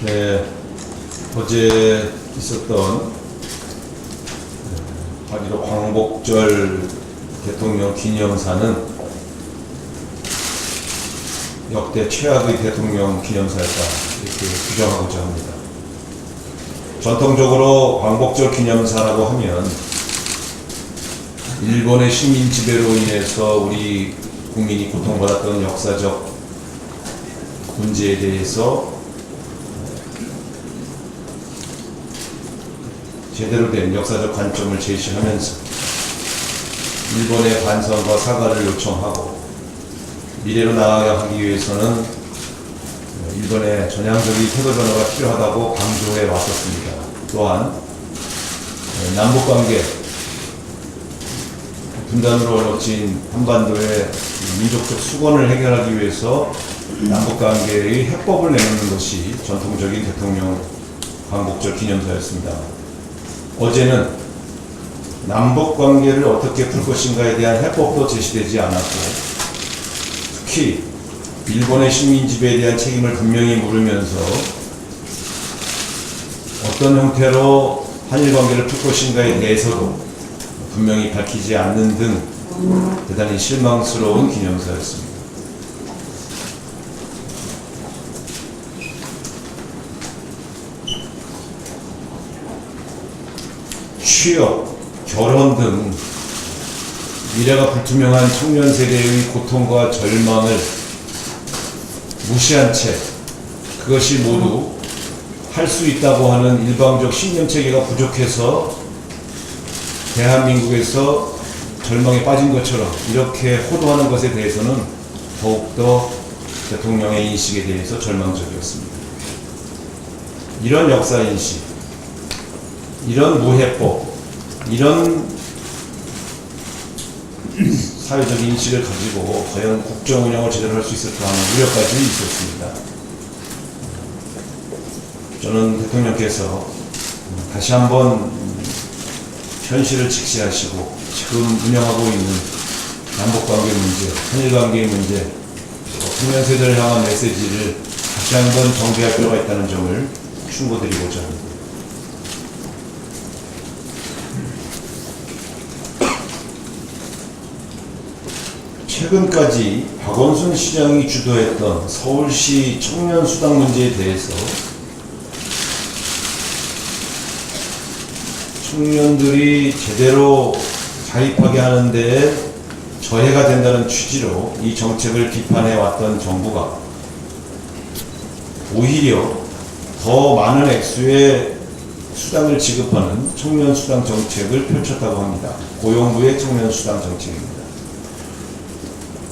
네, 어제 있었던 8.15 광복절 대통령 기념사는 역대 최악의 대통령 기념사였다, 이렇게 규정하고자 합니다. 전통적으로 광복절 기념사라고 하면 일본의 식민 지배로 인해서 우리 국민이 고통받았던 역사적 문제에 대해서 제대로 된 역사적 관점을 제시하면서 일본의 반성과 사과를 요청하고 미래로 나아가기 위해서는 일본의 전향적인 태도 변화가 필요하다고 강조해 왔었습니다. 또한 남북관계 분단으로 얼룩진 한반도의 민족적 수건을 해결하기 위해서 남북관계의 해법을 내놓는 것이 전통적인 대통령 광복절 기념사였습니다. 어제는 남북관계를 어떻게 풀 것인가에 대한 해법도 제시되지 않았고, 특히 일본의 식민 지배에 대한 책임을 분명히 물으면서 어떤 형태로 한일 관계를 풀 것인가에 대해서도 분명히 밝히지 않는 등 대단히 실망스러운 기념사였습니다. 취업, 결혼 등 미래가 불투명한 청년 세대의 고통과 절망을 무시한 채 그것이 모두 할 수 있다고 하는 일방적 신념 체계가 부족해서 대한민국에서 절망에 빠진 것처럼 이렇게 호도하는 것에 대해서는 더욱더 대통령의 인식에 대해서 절망적이었습니다. 이런 역사인식, 이런 무해법, 이런 사회적 인식을 가지고 과연 국정 운영을 제대로 할 수 있을까 하는 우려까지 있었습니다. 저는 대통령께서 다시 한번 현실을 직시하시고 지금 운영하고 있는 남북관계 문제, 한일관계의 문제, 청년 세대를 향한 메시지를 다시 한번 정비할 필요가 있다는 점을 충고드리고자 합니다. 최근까지 박원순 시장이 주도했던 서울시 청년 수당 문제에 대해서 청년들이 제대로 자립하게 하는 데 저해가 된다는 취지로 이 정책을 비판해 왔던 정부가 오히려 더 많은 액수의 수당을 지급하는 청년 수당 정책을 펼쳤다고 합니다. 고용부의 청년 수당 정책입니다.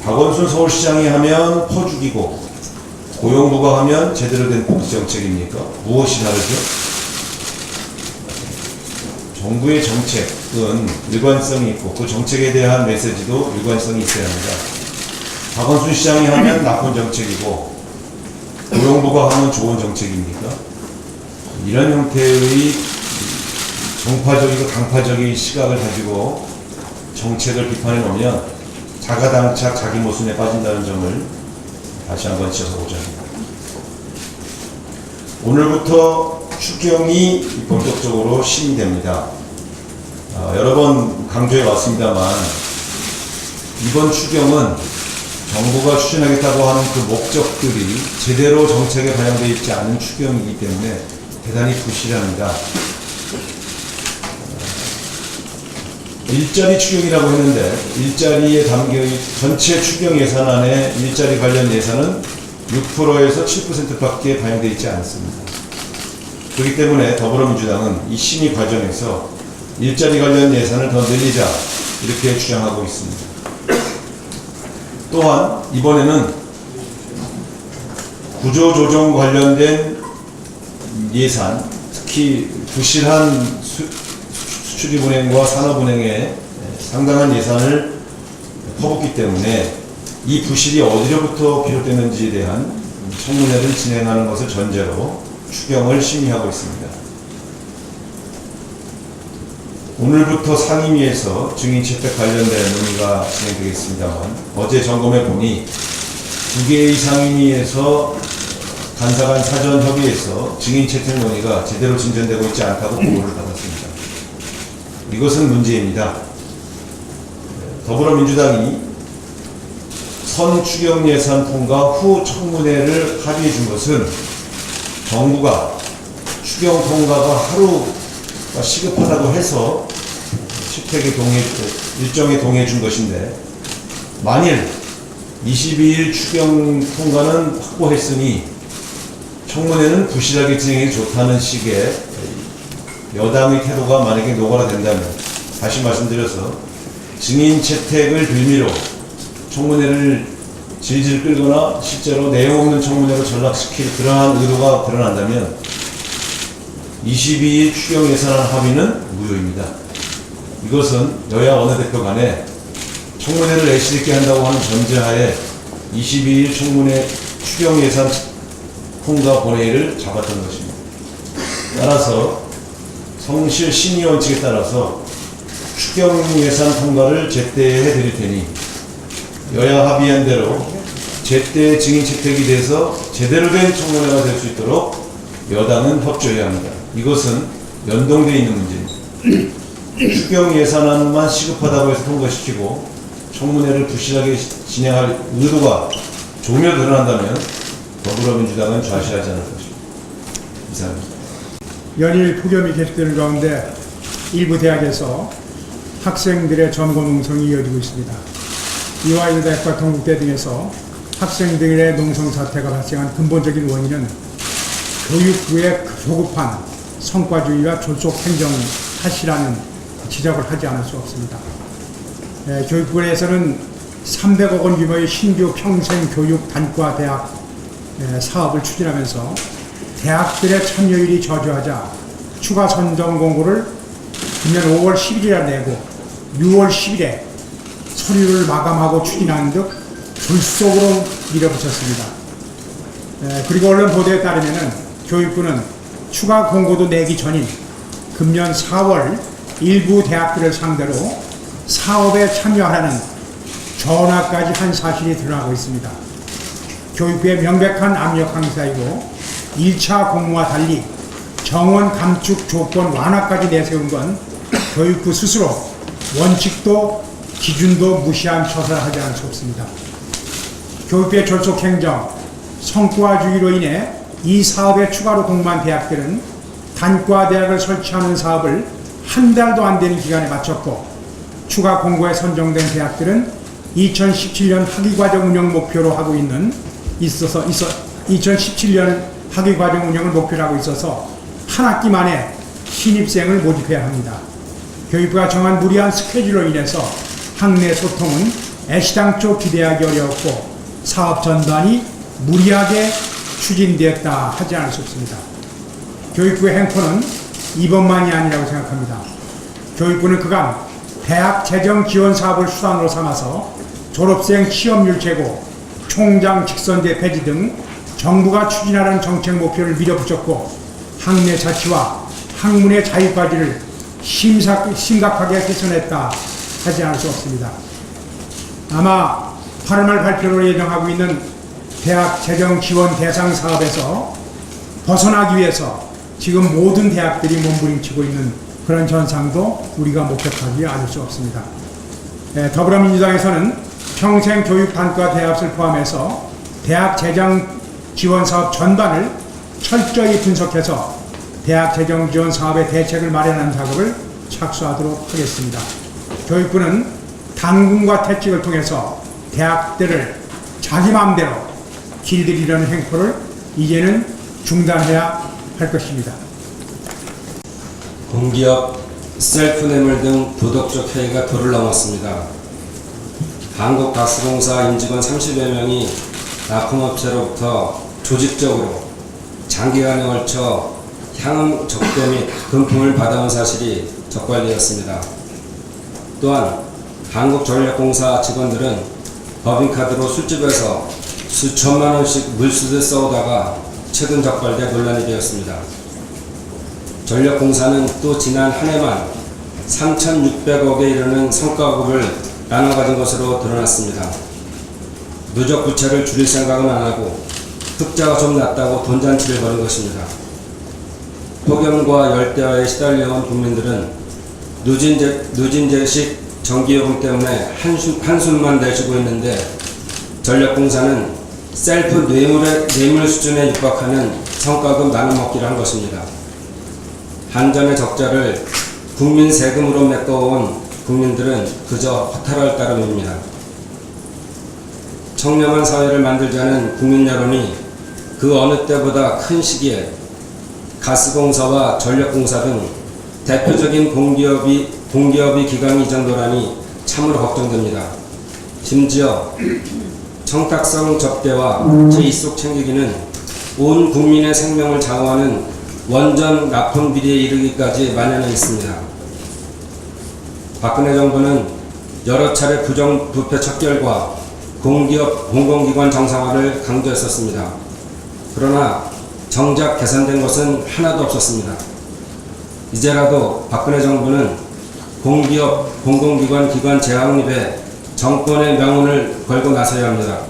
박원순 서울시장이 하면 퍼주기고 고용부가 하면 제대로 된 복지 정책입니까? 무엇이 다르죠? 정부의 정책은 일관성이 있고 그 정책에 대한 메시지도 일관성이 있어야 합니다. 박원순 시장이 하면 나쁜 정책이고 고용부가 하면 좋은 정책입니까? 이런 형태의 정파적이고 강파적인 시각을 가지고 정책을 비판해 놓으면 자가당착 자기 모순에 빠진다는 점을 다시 한번 지적하고자 합니다. 오늘부터 추경이 본격적으로 시행됩니다. 여러 번 강조해 왔습니다만 이번 추경은 정부가 추진하겠다고 하는 그 목적들이 제대로 정책에 반영되어 있지 않은 추경이기 때문에 대단히 부실합니다. 일자리 추경이라고 했는데 일자리에 담겨 전체 추경 예산안에 일자리 관련 예산은 6%에서 7%밖에 반영되어 있지 않습니다. 그렇기 때문에 더불어민주당은 이 심의 과정에서 일자리 관련 예산을 더 늘리자 이렇게 주장하고 있습니다. 또한 이번에는 구조조정 관련된 예산, 특히 부실한 수출입은행과 산업은행에 상당한 예산을 퍼붓기 때문에 이 부실이 어디로부터 비롯됐는지에 대한 청문회를 진행하는 것을 전제로 추경을 심의하고 있습니다. 오늘부터 상임위에서 증인 채택 관련된 논의가 진행되겠습니다만 어제 점검해 보니 2개의 상임위에서 간사 간 사전 협의에서 증인 채택 논의가 제대로 진전되고 있지 않다고 보고를 받았습니다. 이것은 문제입니다. 더불어민주당이 선 추경 예산 통과 후 청문회를 합의해 준 것은 정부가 추경 통과가 하루가 시급하다고 해서 채택에 일정에 동의해 준 것인데, 만일 22일 추경 통과는 확보했으니 청문회는 부실하게 진행이 좋다는 식의 여당의 태도가 만약에 노골화된다면, 다시 말씀드려서 증인 채택을 빌미로 청문회를 질질 끌거나 실제로 내용 없는 청문회로 전락시킬 그러한 의도가 드러난다면 22일 추경 예산안 합의는 무효입니다. 이것은 여야 원내대표 간에 청문회를 애시있게 한다고 하는 전제하에 22일 청문회 추경 예산 통과 본회의를 잡았던 것입니다. 따라서 성실 신의 원칙에 따라서 추경 예산 통과를 제때 해드릴 테니 여야 합의한 대로 제때 증인 채택이 돼서 제대로 된 청문회가 될 수 있도록 여당은 협조해야 합니다. 이것은 연동되어 있는 문제입니다. 추경 예산안만 시급하다고 해서 통과시키고 청문회를 부실하게 진행할 의도가 조며 드러난다면 더불어민주당은 좌시하지 않을 것입니다. 이상입니다. 연일 폭염이 계속되는 가운데 일부 대학에서 학생들의 전공 농성이 이어지고 있습니다. 이화여대 대학과 동국대 등에서 학생들의 농성 사태가 발생한 근본적인 원인은 교육부의 조급한 성과주의와 졸속 행정 탓이라는 지적을 하지 않을 수 없습니다. 교육부에서는 300억 원 규모의 신규 평생교육 단과 대학 사업을 추진하면서 대학들의 참여율이 저조하자 추가 선정 공고를 금년 5월 11일에 내고 6월 10일에 서류를 마감하고 추진하는 등 졸속으로 밀어붙였습니다. 그리고 언론 보도에 따르면 교육부는 추가 공고도 내기 전인 금년 4월 일부 대학들을 상대로 사업에 참여하라는 전화까지 한 사실이 드러나고 있습니다. 교육부의 명백한 압력 행사이고 1차 공모와 달리 정원 감축 조건 완화까지 내세운 건 교육부 스스로 원칙도 기준도 무시한 처사를 하지 않을 수 없습니다. 교육부의 졸속 행정, 성과주의로 인해 이 사업에 추가로 공모한 대학들은 단과 대학을 설치하는 사업을 한 달도 안 되는 기간에 마쳤고, 추가 공고에 선정된 대학들은 2017년 학위과정 운영 목표로 하고 2017년 학위과정 운영을 목표로 하고 있어서 한 학기 만에 신입생을 모집해야 합니다. 교육부가 정한 무리한 스케줄로 인해서 학내 소통은 애시당초 기대하기 어려웠고 사업 전반이 무리하게 추진되었다 하지 않을 수 없습니다. 교육부의 행포는 이번만이 아니라고 생각합니다. 교육부는 그간 대학 재정 지원 사업을 수단으로 삼아서 졸업생 취업률 제고, 총장 직선제 폐지 등 정부가 추진하라는 정책 목표를 밀어붙였고 학내 자치와 학문의 자유까지를 심각하게 훼손했다 하지 않을 수 없습니다. 아마 8월 말 발표를 예정하고 있는 대학 재정 지원 대상 사업에서 벗어나기 위해서 지금 모든 대학들이 몸부림치고 있는 그런 현상도 우리가 목격하기 않을 수 없습니다. 더불어민주당에서는 평생교육 단과 대학을 포함해서 대학 재정 지원 사업 전반을 철저히 분석해서 대학 재정 지원 사업의 대책을 마련하는 작업을 착수하도록 하겠습니다. 교육부는 당군과 퇴직을 통해서 대학들을 자기 마음대로 길들이려는 행포를 이제는 중단해야 할 것입니다. 공기업, 셀프뇌물 등 도덕적 해이가 도를 넘었습니다. 한국가스공사 임직원 30여 명이 납품업체로부터 조직적으로 장기간에 걸쳐 향응 적대 및 금품을 받아온 사실이 적발되었습니다. 또한 한국전력공사 직원들은 법인카드로 술집에서 수천만 원씩 물쓰듯 써오다가 최근 적발돼 논란이 되었습니다. 전력공사는 또 지난 한 해만 3,600억에 이르는 성과급을 나눠 가진 것으로 드러났습니다. 누적 부채를 줄일 생각은 안 하고 흑자가 좀 났다고 돈잔치를 벌인 것입니다. 폭염과 열대야에 시달려온 국민들은 누진제식 전기요금 때문에 한숨만 내쉬고 있는데 전력공사는 셀프 뇌물 수준에 육박하는 성과금 나눠먹기를 한 것입니다. 한전의 적자를 국민 세금으로 메꿔온 국민들은 그저 허탈할 따름입니다. 청렴한 사회를 만들자는 국민 여론이 그 어느 때보다 큰 시기에 가스공사와 전력공사 등 대표적인 공기업이 기강이 이 정도라니 참으로 걱정됩니다. 심지어 청탁성 접대와 제1속 챙기기는 온 국민의 생명을 장어하는 원전 납품 비리에 이르기까지 만연해 있습니다. 박근혜 정부는 여러 차례 부패 척결과 공기업 공공기관 정상화를 강조했었습니다. 그러나 정작 개선된 것은 하나도 없었습니다. 이제라도 박근혜 정부는 공기업 공공기관 기관 재확립에 정권의 명운을 걸고 나서야 합니다.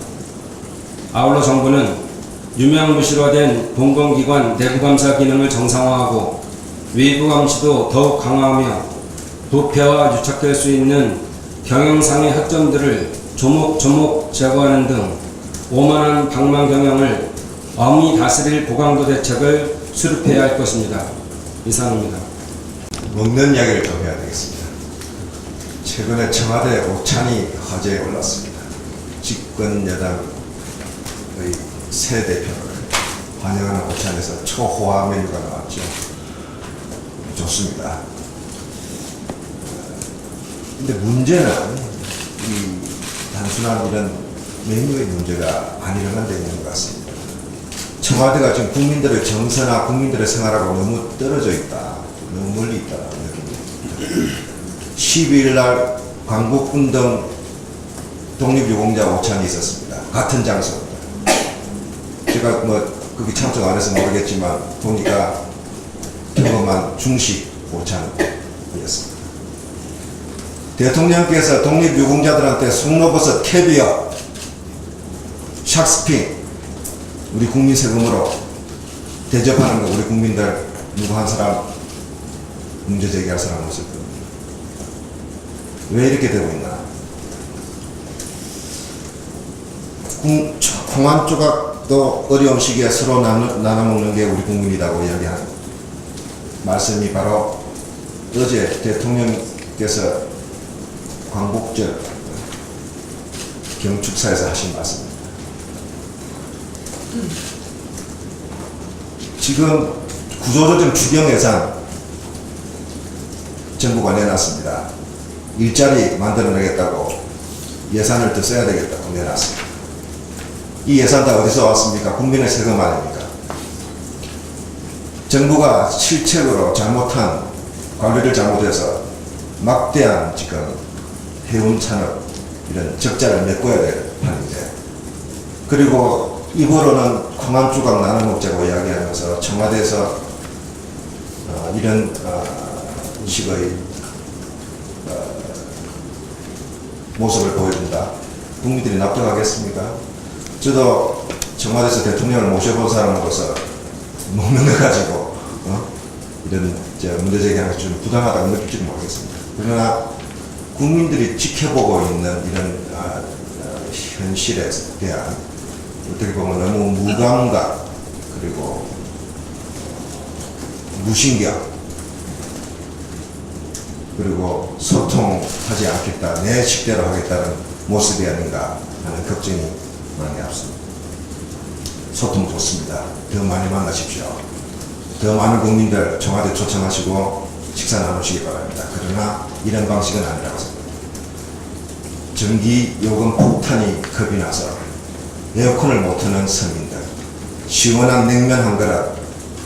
아울러 정부는 유명무실화된 공공기관 내부감사 기능을 정상화하고 외부 감시도 더욱 강화하며 부패와 유착될 수 있는 경영상의 허점들을 조목조목 제거하는 등 오만한 방만 경영을 엄히 다스릴 고강도 대책을 수립해야 할 것입니다. 이상입니다. 먹는 이야기를 좀 해야 되겠습니다. 최근에 청와대 오찬이 화제에 올랐습니다. 집권 여당의 새 대표를 환영하는 오찬에서 초호화 메뉴가 나왔죠. 좋습니다. 근데 문제는 이 단순한 이런 메뉴의 문제가 안 일어난 데 있는 것 같습니다. 청와대가 지금 국민들의 정서나 국민들의 생활하고 너무 떨어져 있다. 너무 멀리 있다는 느낌입니다. 12일 날 광복운동 독립유공자 오찬이 있었습니다. 같은 장소입니다. 제가 거기 참석 안 해서 모르겠지만 보니까 경험한 중식 오찬이었습니다. 대통령께서 독립유공자들한테 송로버섯, 캐비어, 샥스핀 우리 국민 세금으로 대접하는 거 우리 국민들 누구 한 사람 문제 제기할 사람 없을 겁니다. 왜 이렇게 되고 있나? 콩 한 조각도 어려운 시기에 서로 나눠 먹는 게 우리 국민이라고 이야기하는 말씀이 바로 어제 대통령께서 광복절 경축사에서 하신 말씀입니다. 지금 구조조정 추경 예산 정부가 내놨습니다. 일자리 만들어내겠다고 예산을 더 써야 되겠다고 내놨습니다. 이 예산 다 어디서 왔습니까? 국민의 세금 아닙니까? 정부가 실책으로 잘못한 관리를 잘못해서 막대한 지금 해운 산업 이런 적자를 메꿔야 될 판인데, 그리고 입으로는 콩 한 조각 나눠 먹자고 이야기하면서 청와대에서 이런 식의 모습을 보여준다. 국민들이 납득하겠습니까? 저도 청와대에서 대통령을 모셔본 사람으로서 먹는 거 가지고 이런 문제 제기하는 게 좀 부당하다고 느낄지는 모르겠습니다. 그러나 국민들이 지켜보고 있는 이런 현실에 대한 어떻게 보면 너무 무감각 그리고 무신경 그리고 소통하지 않겠다, 내 식대로 하겠다는 모습이 아닌가 하는 걱정이 많이 앞섭니다. 소통 좋습니다. 더 많이 만나십시오. 더 많은 국민들 청와대 초청하시고 식사 나누시기 바랍니다. 그러나 이런 방식은 아니라고 생각합니다. 전기 요금 폭탄이 겁이 나서 에어컨을 못 트는 서민들, 시원한 냉면 한 그릇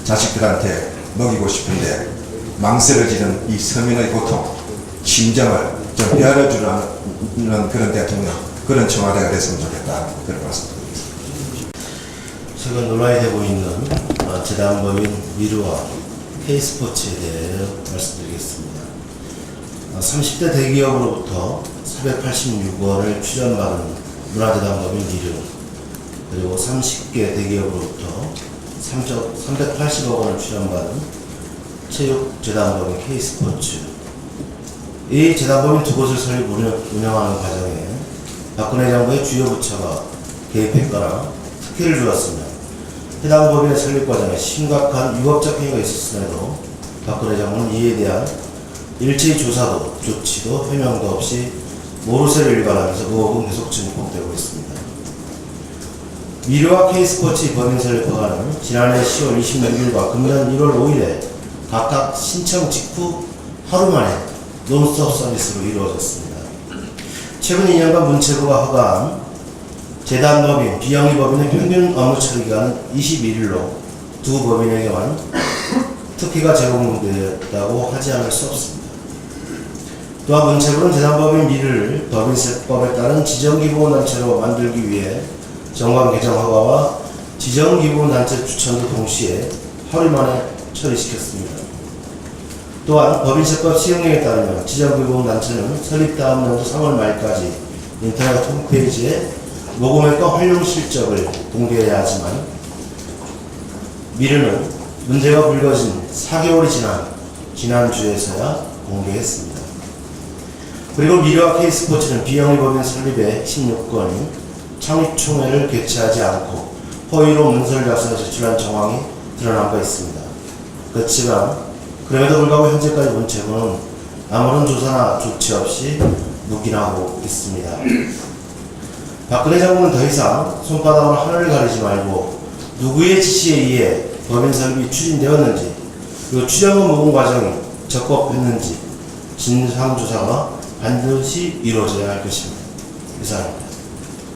자식들한테 먹이고 싶은데 망설여지는 이 서민의 고통, 심정을 좀 헤아려주는 그런 대통령, 그런 청와대가 됐으면 좋겠다. 그런 말씀드리겠습니다. 최근 논란이 되고 있는 재단법인 미르와 K스포츠에 대해 말씀드리겠습니다. 30대 대기업으로부터 486원을 출연받은 문화재단법인 미르, 그리고 30개 대기업으로부터 380억 원을 출연받은 체육재단법인 K스포츠. 이 재단법인 두 곳을 설립 운영하는 과정에 박근혜 정부의 주요 부처가 개입했거나 특혜를 주었으며 해당 법인의 설립 과정에 심각한 위법적 행위가 있었음에도 박근혜 정부는 이에 대한 일체의 조사도 조치도 해명도 없이 모르쇠를 일관하면서 의혹은 계속 증폭되고 있습니다. 미르와 K스포츠의 법인 설립 허가는 지난해 10월 26일과 금년 1월 5일에 각각 신청 직후 하루 만에 논스톱 서비스로 이루어졌습니다. 최근 2년간 문체부가 허가한 재단법인, 비영리법인의 평균 업무 처리 기간은 21일로 두 법인에게만 특혜가 제공되었다고 하지 않을 수 없습니다. 또한 문체부는 재단법인 미르를 법인세법에 따른 지정기부원단체로 만들기 위해 정관 개정 허가와 지정기부원단체 추천도 동시에 하루 만에 처리시켰습니다. 또한 법인세법 시행령에 따르면 지정기부원단체는 설립 다음 연도 3월 말까지 인터넷 홈페이지에 모금액과 활용 실적을 공개해야 하지만 미르는 문제가 불거진 4개월이 지난 지난주에서야 공개했습니다. 그리고 미르와 K스포츠는 비영리법인 설립의 핵심 요건인 창립총회를 개최하지 않고 허위로 문서를 작성해 제출한 정황이 드러난 바 있습니다. 그렇지만 그럼에도 불구하고 현재까지 문체부는 아무런 조사나 조치 없이 묵인하고 있습니다. 박근혜 정부는 더 이상 손바닥으로 하늘을 가리지 말고 누구의 지시에 의해 법인 설립이 추진되었는지 그리고 추정은 모금 과정이 적법했는지 진상조사가 반드시 이루어져야 할 것입니다. 이상입니다.